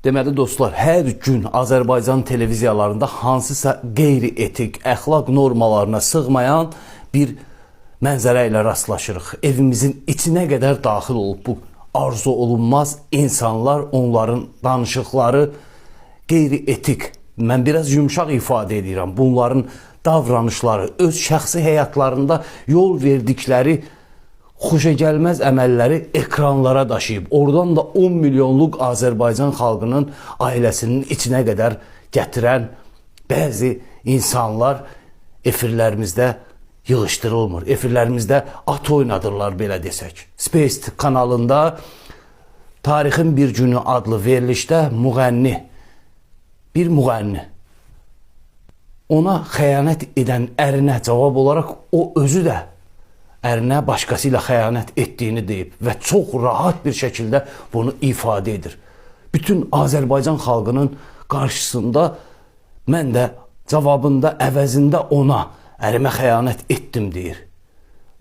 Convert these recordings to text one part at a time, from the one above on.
Deməli dostlar, hər gün Azərbaycan televiziyalarında hansısa qeyri-etik, əxlaq normalarına sığmayan bir mənzərə ilə rastlaşırıq. Evimizin içinə qədər daxil olub bu arzu olunmaz insanlar, onların danışıqları qeyri-etik. Mən biraz yumşaq ifadə edirəm. Bunların davranışları, öz şəxsi həyatlarında yol verdikləri xoşagəlməz əməlləri ekranlara daşıyıb, oradan da 10 milyonluq Azərbaycan xalqının ailəsinin içinə qədər gətirən bəzi insanlar efirlərimizdə yığışdırılmır. Efirlərimizdə at oynadırlar, belə desək. Space kanalında Tarixin Bir Günü adlı verilişdə bir müğənni ona xəyanət edən ərinə cavab olaraq o özü də ərinə başqasıyla xəyanət etdiyini deyib və çox rahat bir şəkildə bunu ifadə edir. Bütün Azərbaycan xalqının qarşısında mən də cavabında, əvəzində ona ərimə xəyanət etdim deyir.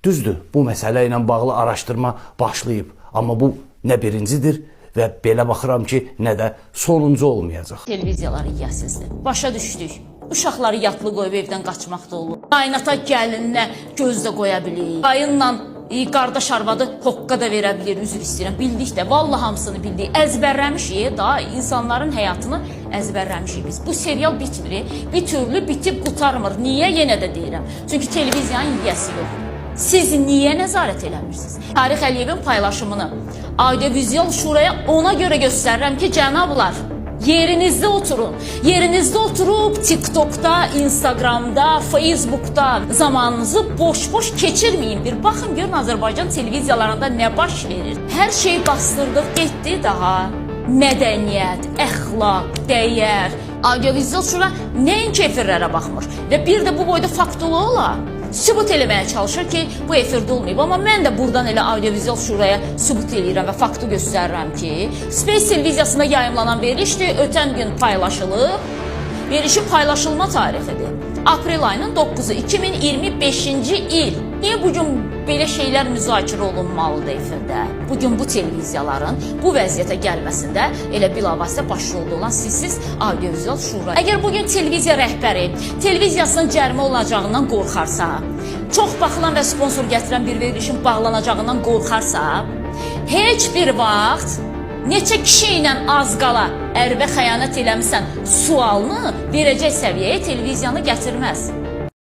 Düzdür, bu məsələ ilə bağlı araşdırma başlayıb, amma bu nə birincidir və belə baxıram ki, nə də sonuncu olmayacaq. Televiziyaları yiyəsizdir. Başa düşdük. Uşaqları yatlı qoyub evdən qaçmaq da olur. Qaynata gəlininə göz də qoya bilir. Qayınla qardaş arvadı hoqqa da verə bilir, üzr istəyirəm. Bildik də, vallahi hamısını bildik. Əzbərləmişik, daha insanların həyatını əzbərləmişik biz. Bu serial bitmir, bir türlü bitib qutarmır. Niyə? Yenə də deyirəm. Çünki televiziyanın yiyəsi yox. Siz niyə nəzarət eləmirsiniz? Tarix Əliyevin paylaşımını Audiovizual Şuraya ona görə göstərirəm ki, cənablar, yerinizdə oturun. Yerinizdə oturub TikTok'da, Instagram'da, Facebook'da zamanınızı boş-boş keçirməyin. Bir baxın, görün Azərbaycan televiziyalarında nə baş verir. Hər şey bastırdıq, getdi daha. Mədəniyyət, əxlaq, dəyər. Audiovizual Şura nəinki efirlərə baxmır. Və bir də bu boyda faktolu ola. Sübut eləməyə çalışır ki, bu efirdə olmayıb. Amma mən də buradan elə Audiovizual Şuraya sübut eləyirəm və faktı göstərirəm ki, Space televiziyasında yayımlanan verilişdir, ötən gün paylaşılıb. Verilişin paylaşılma tarixidir. Aprel ayının 9-u 2025-ci il. Niyə bugün belə şeylər müzakirə olunmalıdır efirdə? Bugün bu televiziyaların bu vəziyyətə gəlməsində elə bilavasitə başrolda olan sizsiz Audiovizual Şura. Əgər bugün televiziya rəhbəri televiziyasının cərimə olacağından qorxarsa, çox baxılan və sponsor gətirən bir verilişin bağlanacağından qorxarsa, heç bir vaxt neçə kişi ilə az qala ərbə xəyanət eləmirsən sualını verəcək səviyyəyə televiziyanı gətirməz.